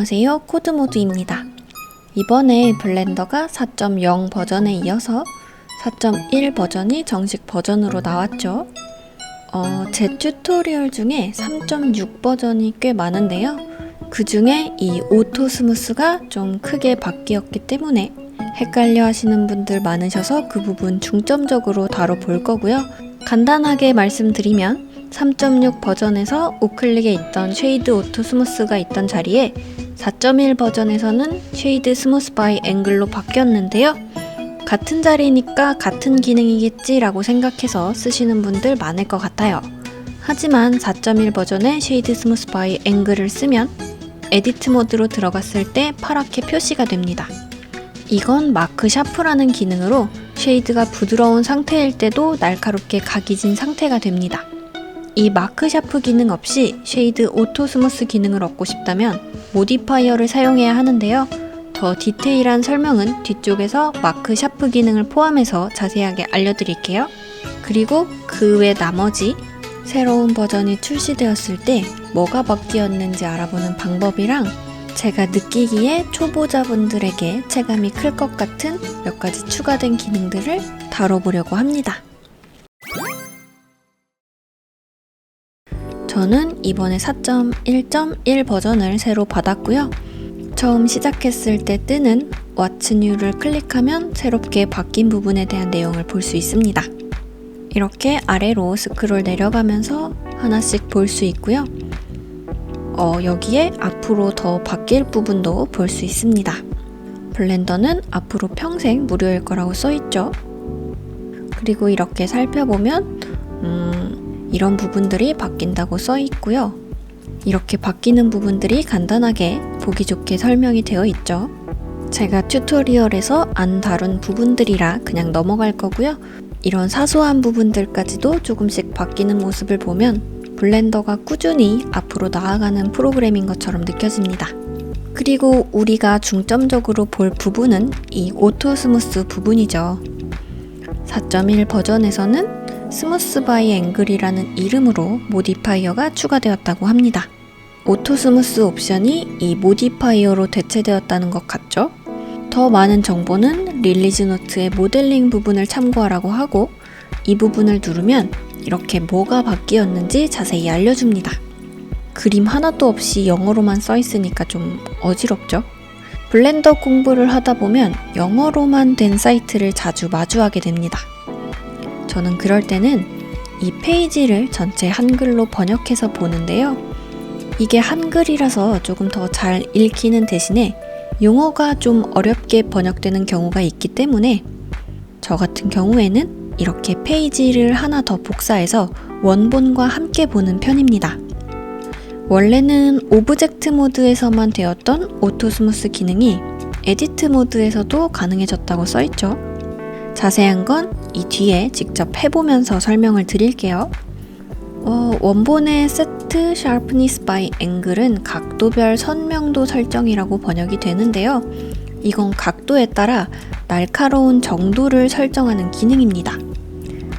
안녕하세요, 코드모드입니다. 이번에 블렌더가 4.0 버전에 이어서 4.1 버전이 정식 버전으로 나왔죠. 제 튜토리얼 중에 3.6 버전이 꽤 많은데요. 그 중에 이 오토 스무스가 좀 크게 바뀌었기 때문에 헷갈려 하시는 분들 많으셔서 그 부분 중점적으로 다뤄볼 거고요. 간단하게 말씀드리면 3.6 버전에서 우클릭에 있던 쉐이드 오토 스무스가 있던 자리에 4.1 버전에서는 쉐이드 스무스 바이 앵글로 바뀌었는데요. 같은 자리니까 같은 기능이겠지 라고 생각해서 쓰시는 분들 많을 것 같아요. 하지만 4.1 버전의 쉐이드 스무스 바이 앵글을 쓰면 에디트 모드로 들어갔을 때 파랗게 표시가 됩니다. 이건 마크 샤프라는 기능으로 쉐이드가 부드러운 상태일 때도 날카롭게 각이 진 상태가 됩니다. 이 마크 샤프 기능 없이 쉐이드 오토 스무스 기능을 얻고 싶다면 모디파이어를 사용해야 하는데요. 더 디테일한 설명은 뒤쪽에서 마크 샤프 기능을 포함해서 자세하게 알려드릴게요. 그리고 그 외 나머지 새로운 버전이 출시되었을 때 뭐가 바뀌었는지 알아보는 방법이랑 제가 느끼기에 초보자분들에게 체감이 클 것 같은 몇 가지 추가된 기능들을 다뤄보려고 합니다. 저는 이번에 4.1.1 버전을 새로 받았고요. 처음 시작했을 때 뜨는 What's New를 클릭하면 새롭게 바뀐 부분에 대한 내용을 볼 수 있습니다. 이렇게 아래로 스크롤 내려가면서 하나씩 볼 수 있고요. 여기에 앞으로 더 바뀔 부분도 볼 수 있습니다. 블렌더는 앞으로 평생 무료일 거라고 써있죠. 그리고 이렇게 살펴보면 이런 부분들이 바뀐다고 써있고요. 이렇게 바뀌는 부분들이 간단하게 보기 좋게 설명이 되어 있죠. 제가 튜토리얼에서 안 다룬 부분들이라 그냥 넘어갈 거고요. 이런 사소한 부분들까지도 조금씩 바뀌는 모습을 보면 블렌더가 꾸준히 앞으로 나아가는 프로그램인 것처럼 느껴집니다. 그리고 우리가 중점적으로 볼 부분은 이 오토 스무스 부분이죠. 4.1 버전에서는 스무스 바이 앵글이라는 이름으로 모디파이어가 추가되었다고 합니다. 오토 스무스 옵션이 이 모디파이어로 대체되었다는 것 같죠? 더 많은 정보는 릴리즈 노트의 모델링 부분을 참고하라고 하고 이 부분을 누르면 이렇게 뭐가 바뀌었는지 자세히 알려줍니다. 그림 하나도 없이 영어로만 써있으니까 좀 어지럽죠? 블렌더 공부를 하다 보면 영어로만 된 사이트를 자주 마주하게 됩니다. 저는 그럴 때는 이 페이지를 전체 한글로 번역해서 보는데요. 이게 한글이라서 조금 더 잘 읽히는 대신에 용어가 좀 어렵게 번역되는 경우가 있기 때문에 저 같은 경우에는 이렇게 페이지를 하나 더 복사해서 원본과 함께 보는 편입니다. 원래는 오브젝트 모드에서만 되었던 오토 스무스 기능이 에디트 모드에서도 가능해졌다고 써있죠. 자세한 건 이 뒤에 직접 해보면서 설명을 드릴게요. 원본의 세트 샤프니스 바이 앵글은 각도별 선명도 설정이라고 번역이 되는데요. 이건 각도에 따라 날카로운 정도를 설정하는 기능입니다.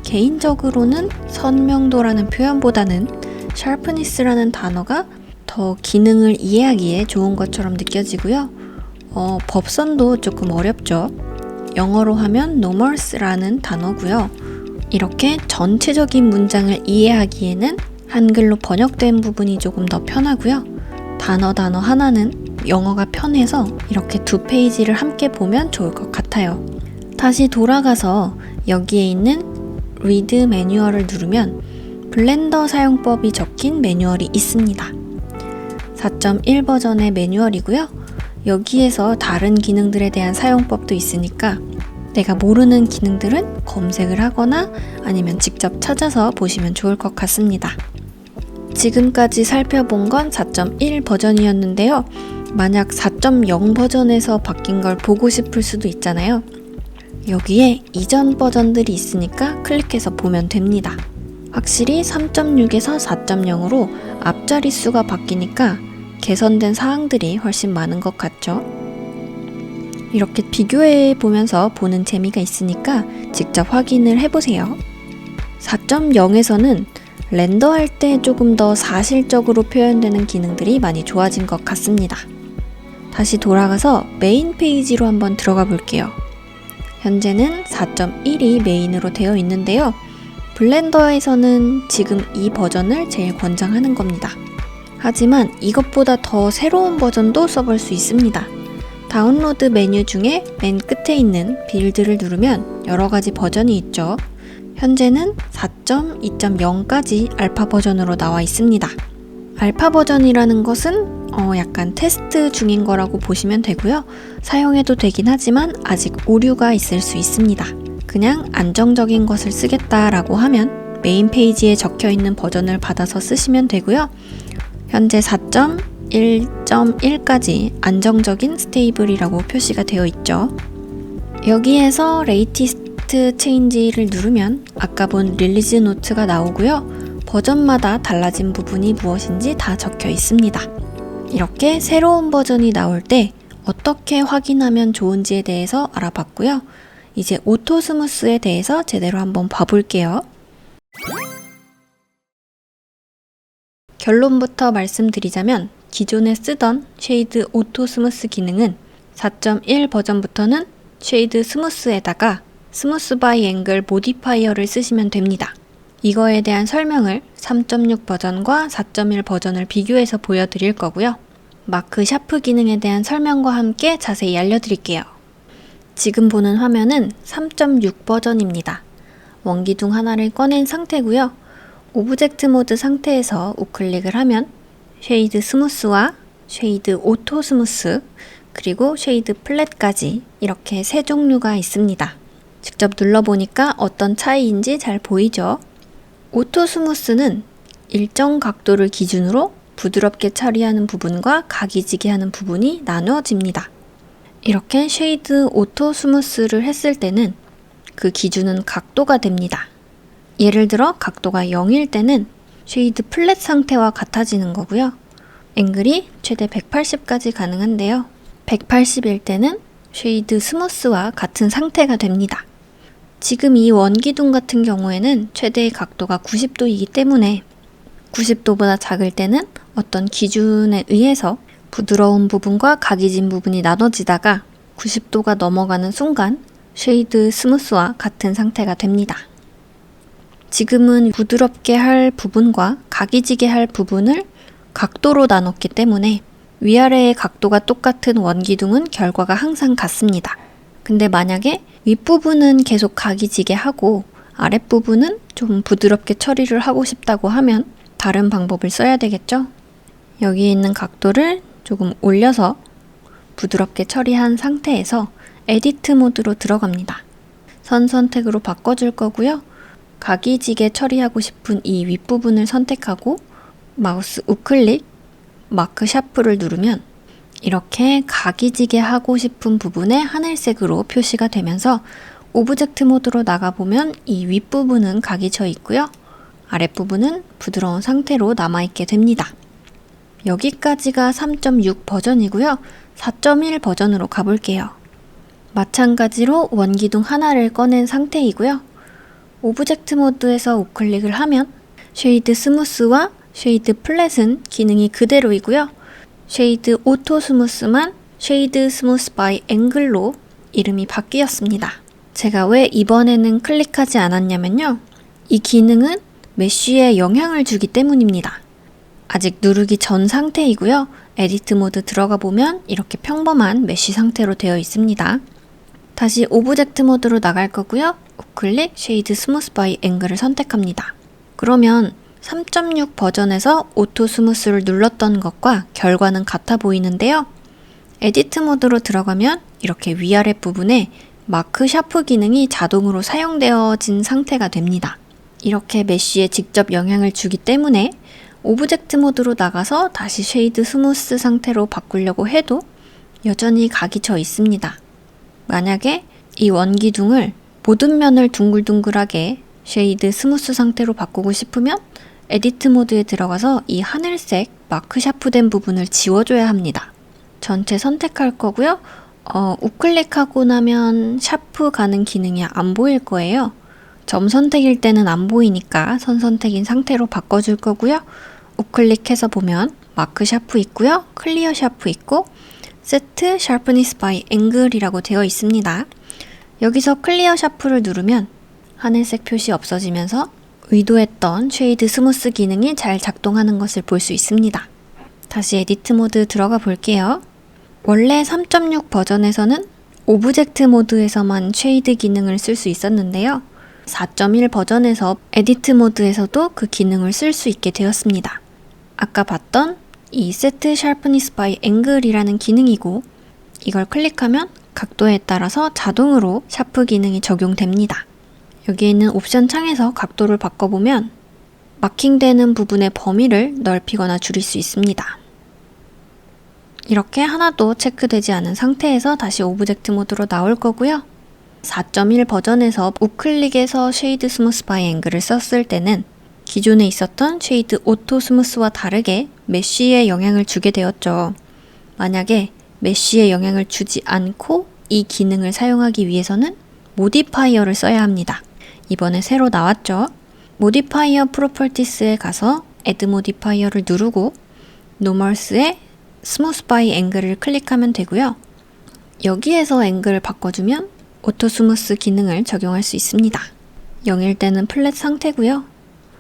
개인적으로는 선명도라는 표현보다는 샤프니스라는 단어가 더 기능을 이해하기에 좋은 것처럼 느껴지고요. 법선도 조금 어렵죠. 영어로 하면 numerus라는 단어고요. 이렇게 전체적인 문장을 이해하기에는 한글로 번역된 부분이 조금 더 편하고요. 단어 하나는 영어가 편해서 이렇게 두 페이지를 함께 보면 좋을 것 같아요. 다시 돌아가서 여기에 있는 Read 매뉴얼을 누르면 블렌더 사용법이 적힌 매뉴얼이 있습니다. 4.1 버전의 매뉴얼이고요. 여기에서 다른 기능들에 대한 사용법도 있으니까 내가 모르는 기능들은 검색을 하거나 아니면 직접 찾아서 보시면 좋을 것 같습니다. 지금까지 살펴본 건 4.1 버전이었는데요. 만약 4.0 버전에서 바뀐 걸 보고 싶을 수도 있잖아요. 여기에 이전 버전들이 있으니까 클릭해서 보면 됩니다. 확실히 3.6에서 4.0으로 앞자리 수가 바뀌니까 개선된 사항들이 훨씬 많은 것 같죠? 이렇게 비교해 보면서 보는 재미가 있으니까 직접 확인을 해보세요. 4.0에서는 렌더할 때 조금 더 사실적으로 표현되는 기능들이 많이 좋아진 것 같습니다. 다시 돌아가서 메인 페이지로 한번 들어가 볼게요. 현재는 4.1이 메인으로 되어 있는데요. 블렌더에서는 지금 이 버전을 제일 권장하는 겁니다. 하지만 이것보다 더 새로운 버전도 써볼 수 있습니다. 다운로드 메뉴 중에 맨 끝에 있는 빌드를 누르면 여러 가지 버전이 있죠. 현재는 4.2.0까지 알파 버전으로 나와 있습니다. 알파 버전이라는 것은 약간 테스트 중인 거라고 보시면 되고요. 사용해도 되긴 하지만 아직 오류가 있을 수 있습니다. 그냥 안정적인 것을 쓰겠다라고 하면 메인 페이지에 적혀 있는 버전을 받아서 쓰시면 되고요. 현재 4.1.1까지 안정적인 스테이블이라고 표시가 되어 있죠. 여기에서 레이티스트 체인지를 누르면 아까 본 릴리즈 노트가 나오고요. 버전마다 달라진 부분이 무엇인지 다 적혀 있습니다. 이렇게 새로운 버전이 나올 때 어떻게 확인하면 좋은지에 대해서 알아봤고요. 이제 오토 스무스에 대해서 제대로 한번 봐볼게요. 결론부터 말씀드리자면 기존에 쓰던 쉐이드 오토 스무스 기능은 4.1 버전부터는 쉐이드 스무스에다가 스무스 바이 앵글 모디파이어를 쓰시면 됩니다. 이거에 대한 설명을 3.6 버전과 4.1 버전을 비교해서 보여드릴 거고요. 마크 샤프 기능에 대한 설명과 함께 자세히 알려드릴게요. 지금 보는 화면은 3.6 버전입니다. 원기둥 하나를 꺼낸 상태고요. 오브젝트 모드 상태에서 우클릭을 하면 쉐이드 스무스와 쉐이드 오토 스무스 그리고 쉐이드 플랫까지 이렇게 세 종류가 있습니다. 직접 눌러보니까 어떤 차이인지 잘 보이죠? 오토 스무스는 일정 각도를 기준으로 부드럽게 처리하는 부분과 각이 지게 하는 부분이 나누어집니다. 이렇게 쉐이드 오토 스무스를 했을 때는 그 기준은 각도가 됩니다. 예를 들어 각도가 0일 때는 쉐이드 플랫 상태와 같아지는 거고요. 앵글이 최대 180까지 가능한데요. 180일 때는 쉐이드 스무스와 같은 상태가 됩니다. 지금 이 원기둥 같은 경우에는 최대의 각도가 90도이기 때문에 90도보다 작을 때는 어떤 기준에 의해서 부드러운 부분과 각이 진 부분이 나눠지다가 90도가 넘어가는 순간 쉐이드 스무스와 같은 상태가 됩니다. 지금은 부드럽게 할 부분과 각이 지게 할 부분을 각도로 나눴기 때문에 위아래의 각도가 똑같은 원기둥은 결과가 항상 같습니다. 근데 만약에 윗부분은 계속 각이 지게 하고 아랫부분은 좀 부드럽게 처리를 하고 싶다고 하면 다른 방법을 써야 되겠죠? 여기에 있는 각도를 조금 올려서 부드럽게 처리한 상태에서 에디트 모드로 들어갑니다. 선 선택으로 바꿔줄 거고요. 각이 지게 처리하고 싶은 이 윗부분을 선택하고 마우스 우클릭, 마크 샤프를 누르면 이렇게 각이 지게 하고 싶은 부분에 하늘색으로 표시가 되면서 오브젝트 모드로 나가보면 이 윗부분은 각이 져 있고요. 아랫부분은 부드러운 상태로 남아있게 됩니다. 여기까지가 3.6 버전이고요. 4.1 버전으로 가볼게요. 마찬가지로 원기둥 하나를 꺼낸 상태이고요. 오브젝트 모드에서 우클릭을 하면 쉐이드 스무스와 쉐이드 플랫은 기능이 그대로이고요. 쉐이드 오토 스무스만 쉐이드 스무스 바이 앵글로 이름이 바뀌었습니다. 제가 왜 이번에는 클릭하지 않았냐면요. 이 기능은 메쉬에 영향을 주기 때문입니다. 아직 누르기 전 상태이고요. 에디트 모드 들어가 보면 이렇게 평범한 메쉬 상태로 되어 있습니다. 다시 오브젝트 모드로 나갈 거고요. 우클릭 쉐이드 스무스 바이 앵글을 선택합니다. 그러면 3.6 버전에서 오토 스무스를 눌렀던 것과 결과는 같아 보이는데요. 에디트 모드로 들어가면 이렇게 위아래 부분에 마크 샤프 기능이 자동으로 사용되어진 상태가 됩니다. 이렇게 메쉬에 직접 영향을 주기 때문에 오브젝트 모드로 나가서 다시 쉐이드 스무스 상태로 바꾸려고 해도 여전히 각이 져 있습니다. 만약에 이 원기둥을 모든 면을 둥글둥글하게 쉐이드 스무스 상태로 바꾸고 싶으면 에디트 모드에 들어가서 이 하늘색 마크 샤프된 부분을 지워줘야 합니다. 전체 선택할 거고요. 우클릭하고 나면 샤프 가는 기능이 안 보일 거예요. 점 선택일 때는 안 보이니까 선 선택인 상태로 바꿔줄 거고요. 우클릭해서 보면 마크 샤프 있고요. 클리어 샤프 있고 Set Sharpness by Angle이라고 되어 있습니다. 여기서 클리어 샤프를 누르면 하늘색 표시 없어지면서 의도했던 쉐이드 스무스 기능이 잘 작동하는 것을 볼 수 있습니다. 다시 에디트 모드 들어가 볼게요. 원래 3.6 버전에서는 오브젝트 모드에서만 쉐이드 기능을 쓸 수 있었는데요. 4.1 버전에서 에디트 모드에서도 그 기능을 쓸 수 있게 되었습니다. 아까 봤던 이 Set Sharpness by Angle이라는 기능이고, 이걸 클릭하면 각도에 따라서 자동으로 샤프 기능이 적용됩니다. 여기에 있는 옵션 창에서 각도를 바꿔보면 마킹되는 부분의 범위를 넓히거나 줄일 수 있습니다. 이렇게 하나도 체크되지 않은 상태에서 다시 오브젝트 모드로 나올 거고요. 4.1 버전에서 우클릭에서 쉐이드 스무스 바이 앵글을 썼을 때는 기존에 있었던 쉐이드 오토 스무스와 다르게 메쉬에 영향을 주게 되었죠. 만약에 메쉬에 영향을 주지 않고 이 기능을 사용하기 위해서는 모디파이어를 써야 합니다. 이번에 새로 나왔죠. 모디파이어 프로퍼티스에 가서 Add 모디파이어를 누르고 노멀스에 스무스 바이 앵글을 클릭하면 되고요. 여기에서 앵글을 바꿔주면 오토 스무스 기능을 적용할 수 있습니다. 0일 때는 플랫 상태고요.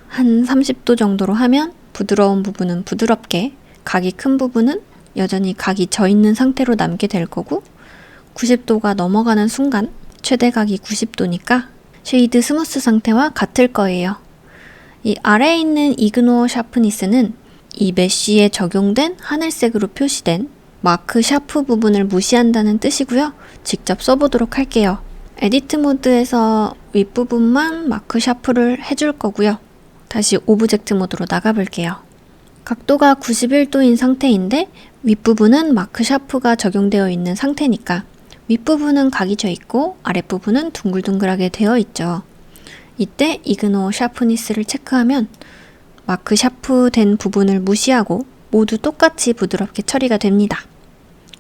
한 30도 정도로 하면 부드러운 부분은 부드럽게, 각이 큰 부분은 여전히 각이 져 있는 상태로 남게 될 거고, 90도가 넘어가는 순간 최대각이 90도니까 쉐이드 스무스 상태와 같을 거예요. 이 아래에 있는 이그노어 샤프니스는 이 메쉬에 적용된 하늘색으로 표시된 마크 샤프 부분을 무시한다는 뜻이고요. 직접 써보도록 할게요. 에디트 모드에서 윗부분만 마크 샤프를 해줄 거고요. 다시 오브젝트 모드로 나가볼게요. 각도가 91도인 상태인데 윗부분은 마크 샤프가 적용되어 있는 상태니까 윗부분은 각이 져 있고 아랫부분은 둥글둥글하게 되어 있죠. 이때 이그노어 샤프니스를 체크하면 마크 샤프 된 부분을 무시하고 모두 똑같이 부드럽게 처리가 됩니다.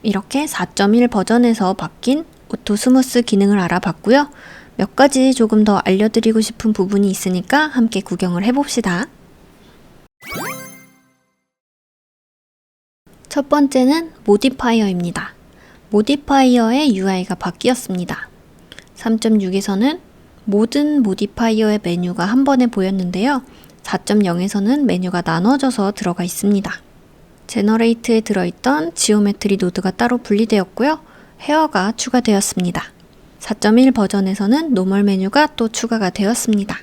이렇게 4.1 버전에서 바뀐 오토 스무스 기능을 알아봤고요. 몇 가지 조금 더 알려드리고 싶은 부분이 있으니까 함께 구경을 해봅시다. 첫 번째는 모디파이어입니다. 모디파이어의 UI가 바뀌었습니다. 3.6에서는 모든 모디파이어의 메뉴가 한 번에 보였는데요. 4.0에서는 메뉴가 나눠져서 들어가 있습니다. 제너레이트에 들어있던 지오메트리 노드가 따로 분리되었고요. 헤어가 추가되었습니다. 4.1 버전에서는 노멀 메뉴가 또 추가가 되었습니다.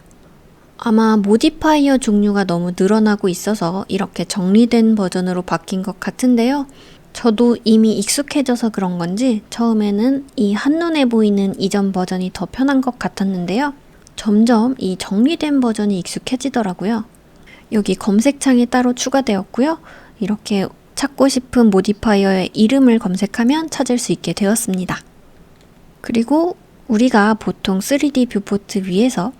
아마 모디파이어 종류가 너무 늘어나고 있어서 이렇게 정리된 버전으로 바뀐 것 같은데요. 저도 이미 익숙해져서 그런 건지 처음에는 이 한눈에 보이는 이전 버전이 더 편한 것 같았는데요. 점점 이 정리된 버전이 익숙해지더라고요. 여기 검색창이 따로 추가되었고요. 이렇게 찾고 싶은 모디파이어의 이름을 검색하면 찾을 수 있게 되었습니다. 그리고 우리가 보통 3D 뷰포트 위에서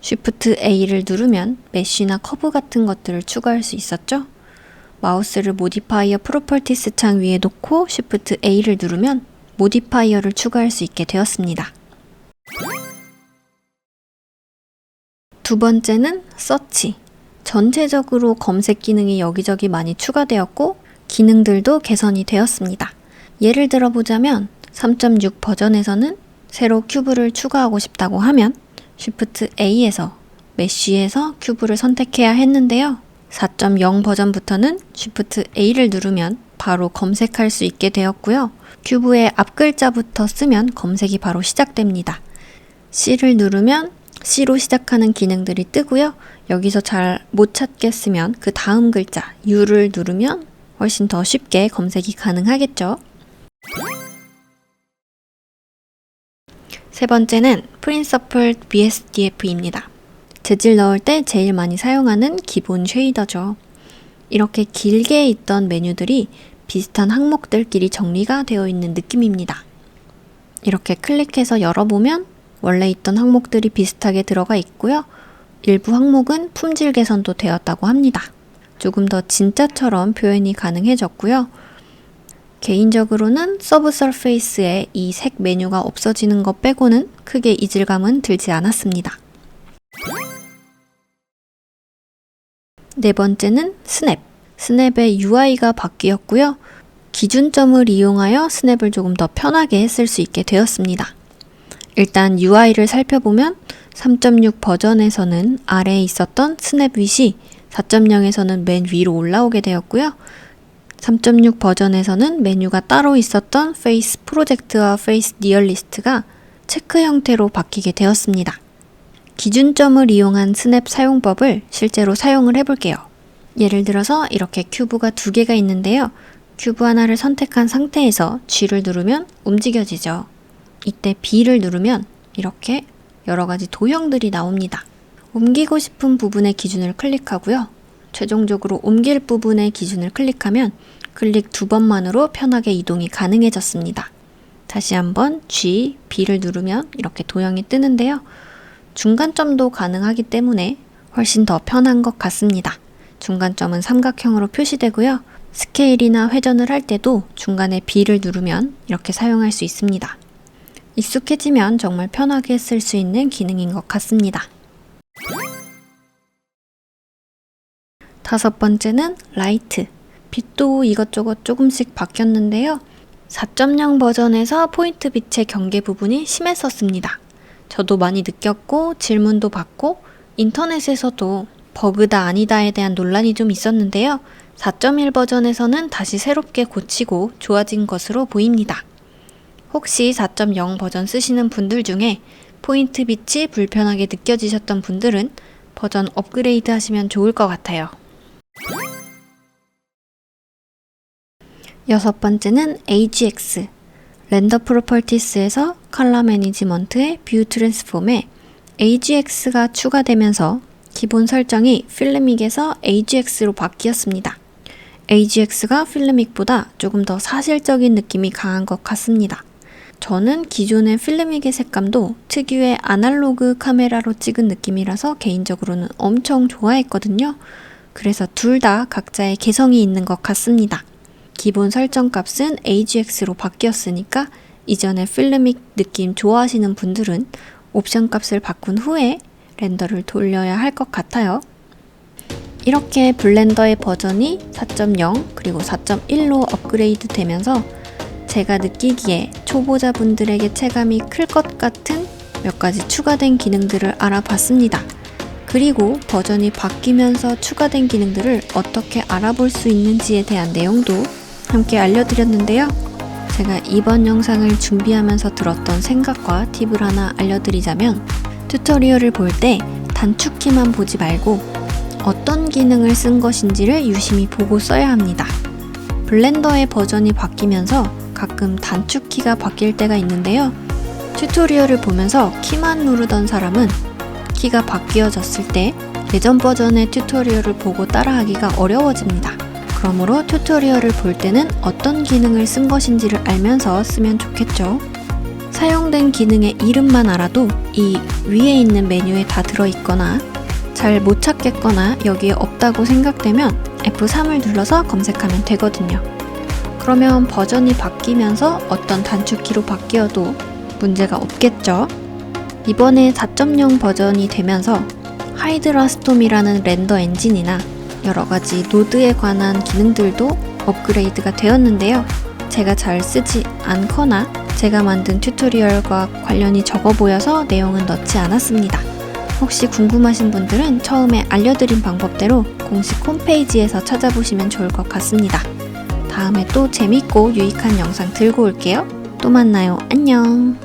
Shift A를 누르면 메쉬나 커브 같은 것들을 추가할 수 있었죠. 마우스를 모디파이어 프로퍼티스 창 위에 놓고 Shift A를 누르면 모디파이어를 추가할 수 있게 되었습니다. 두 번째는 서치. 전체적으로 검색 기능이 여기저기 많이 추가되었고 기능들도 개선이 되었습니다. 예를 들어 보자면 3.6 버전에서는 새로 큐브를 추가하고 싶다고 하면 Shift A에서 메쉬에서 큐브를 선택해야 했는데요. 4.0 버전부터는 Shift A를 누르면 바로 검색할 수 있게 되었고요. 큐브의 앞 글자부터 쓰면 검색이 바로 시작됩니다. C를 누르면 C로 시작하는 기능들이 뜨고요. 여기서 잘 못 찾겠으면 그 다음 글자 U를 누르면 훨씬 더 쉽게 검색이 가능하겠죠. 세 번째는 프린서플 BSDF입니다. 재질 넣을 때 제일 많이 사용하는 기본 쉐이더죠. 이렇게 길게 있던 메뉴들이 비슷한 항목들끼리 정리가 되어 있는 느낌입니다. 이렇게 클릭해서 열어보면 원래 있던 항목들이 비슷하게 들어가 있고요. 일부 항목은 품질 개선도 되었다고 합니다. 조금 더 진짜처럼 표현이 가능해졌고요. 개인적으로는 서브 서페이스에 이 색 메뉴가 없어지는 것 빼고는 크게 이질감은 들지 않았습니다. 네 번째는 스냅. 스냅의 UI가 바뀌었고요. 기준점을 이용하여 스냅을 조금 더 편하게 쓸 수 있게 되었습니다. 일단 UI를 살펴보면 3.6 버전에서는 아래에 있었던 스냅 윗이 4.0에서는 맨 위로 올라오게 되었고요. 3.6 버전에서는 메뉴가 따로 있었던 페이스 프로젝트와 페이스 니얼리스트가 체크 형태로 바뀌게 되었습니다. 기준점을 이용한 스냅 사용법을 실제로 사용을 해볼게요. 예를 들어서 이렇게 큐브가 두 개가 있는데요. 큐브 하나를 선택한 상태에서 G를 누르면 움직여지죠. 이때 B를 누르면 이렇게 여러 가지 도형들이 나옵니다. 옮기고 싶은 부분의 기준을 클릭하고요. 최종적으로 옮길 부분의 기준을 클릭하면 클릭 2번만으로 편하게 이동이 가능해졌습니다. 다시 한번 G, B를 누르면 이렇게 도형이 뜨는데요. 중간점도 가능하기 때문에 훨씬 더 편한 것 같습니다. 중간점은 삼각형으로 표시되고요. 스케일이나 회전을 할 때도 중간에 B를 누르면 이렇게 사용할 수 있습니다. 익숙해지면 정말 편하게 쓸 수 있는 기능인 것 같습니다. 다섯 번째는 라이트. 빛도 이것저것 조금씩 바뀌었는데요. 4.0 버전에서 포인트 빛의 경계 부분이 심했었습니다. 저도 많이 느꼈고 질문도 받고 인터넷에서도 버그다 아니다에 대한 논란이 좀 있었는데요. 4.1 버전에서는 다시 새롭게 고치고 좋아진 것으로 보입니다. 혹시 4.0 버전 쓰시는 분들 중에 포인트 빛이 불편하게 느껴지셨던 분들은 버전 업그레이드 하시면 좋을 것 같아요. 여섯 번째는 AGX. 렌더 프로퍼티스에서 컬러 매니지먼트의 뷰 트랜스폼에 AGX가 추가되면서 기본 설정이 필름믹에서 AGX로 바뀌었습니다. AGX가 필름믹보다 조금 더 사실적인 느낌이 강한 것 같습니다. 저는 기존의 필름믹의 색감도 특유의 아날로그 카메라로 찍은 느낌이라서 개인적으로는 엄청 좋아했거든요. 그래서 둘 다 각자의 개성이 있는 것 같습니다. 기본 설정 값은 AGX로 바뀌었으니까 이전의 필름믹 느낌 좋아하시는 분들은 옵션 값을 바꾼 후에 렌더를 돌려야 할 것 같아요. 이렇게 블렌더의 버전이 4.0 그리고 4.1로 업그레이드 되면서 제가 느끼기에 초보자분들에게 체감이 클 것 같은 몇 가지 추가된 기능들을 알아봤습니다. 그리고 버전이 바뀌면서 추가된 기능들을 어떻게 알아볼 수 있는지에 대한 내용도 함께 알려드렸는데요. 제가 이번 영상을 준비하면서 들었던 생각과 팁을 하나 알려드리자면 튜토리얼을 볼 때 단축키만 보지 말고 어떤 기능을 쓴 것인지를 유심히 보고 써야 합니다. 블렌더의 버전이 바뀌면서 가끔 단축키가 바뀔 때가 있는데요. 튜토리얼을 보면서 키만 누르던 사람은 키가 바뀌어졌을 때 예전 버전의 튜토리얼을 보고 따라하기가 어려워집니다. 그러므로 튜토리얼을 볼 때는 어떤 기능을 쓴 것인지를 알면서 쓰면 좋겠죠. 사용된 기능의 이름만 알아도 이 위에 있는 메뉴에 다 들어있거나 잘 못 찾겠거나 여기에 없다고 생각되면 F3을 눌러서 검색하면 되거든요. 그러면 버전이 바뀌면서 어떤 단축키로 바뀌어도 문제가 없겠죠. 이번에 4.0 버전이 되면서 하이드라 스톰이라는 렌더 엔진이나 여러가지 노드에 관한 기능들도 업그레이드가 되었는데요. 제가 잘 쓰지 않거나 제가 만든 튜토리얼과 관련이 적어 보여서 내용은 넣지 않았습니다. 혹시 궁금하신 분들은 처음에 알려드린 방법대로 공식 홈페이지에서 찾아보시면 좋을 것 같습니다. 다음에 또 재밌고 유익한 영상 들고 올게요. 또 만나요. 안녕.